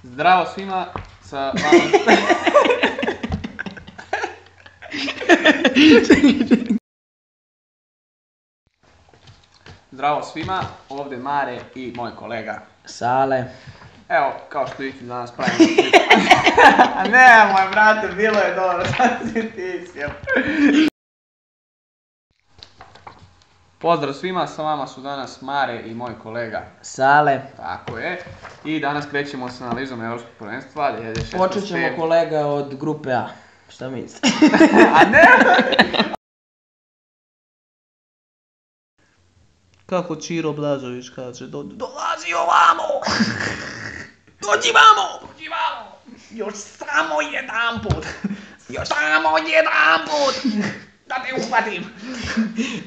Zdravo svima, sa vama... Zdravo svima, ovdje Mare i moj kolega Sale. Evo, kao što vidite danas pravimo klip. Nemoj brate, bilo je dobro, sad si ti sjel. Pozdrav svima, sa vama su danas Mare i moj kolega Sale. Tako je. I danas krećemo s analizom Europskog prvenstva 2016. Počet ćemo kolega od grupe A. Šta misliš? A ne! Kako Čiro Blažović kaže, dolazi ovamo! Dođi vamo! Dođi vamo! Još samo jedanput! Još samo jedanput! Da te uhvatim!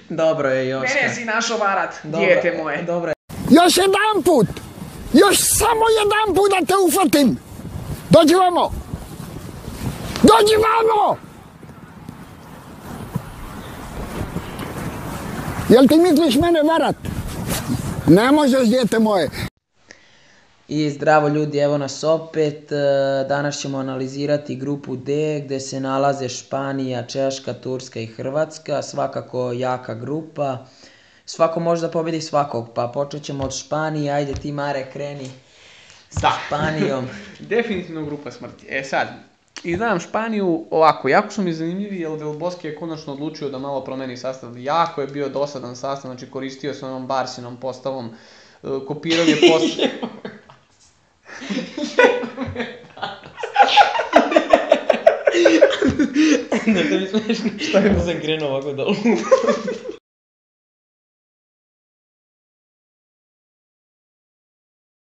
Dobro je, Joška. Mene si našo varat, dijete moje. Dobro je. Još jedanput! Još samo jedanput da te uhvatim! Dođi vamo! Dođi vamo! Jel ti misliš mene varat? Ne možeš, dijete moje. I zdravo ljudi, evo nas opet. Danas ćemo analizirati grupu D gdje se nalaze Španija, Češka, Turska i Hrvatska. Svakako jaka grupa. Svako može da pobedi svakog, pa počet ćemo od Španije. Ajde ti Mare, kreni sa Španijom. Definitivno grupa smrti. E sad, izdajam Španiju ovako, jako su mi zanimljivi jer Del Bosque je konačno odlučio da malo promeni sastav. Jako je bio dosadan sastav, znači koristio se onom Barsinom postavom, kopirao je postav. Ne, to mi smiješno. Šta je sam krenuo ovako dolu?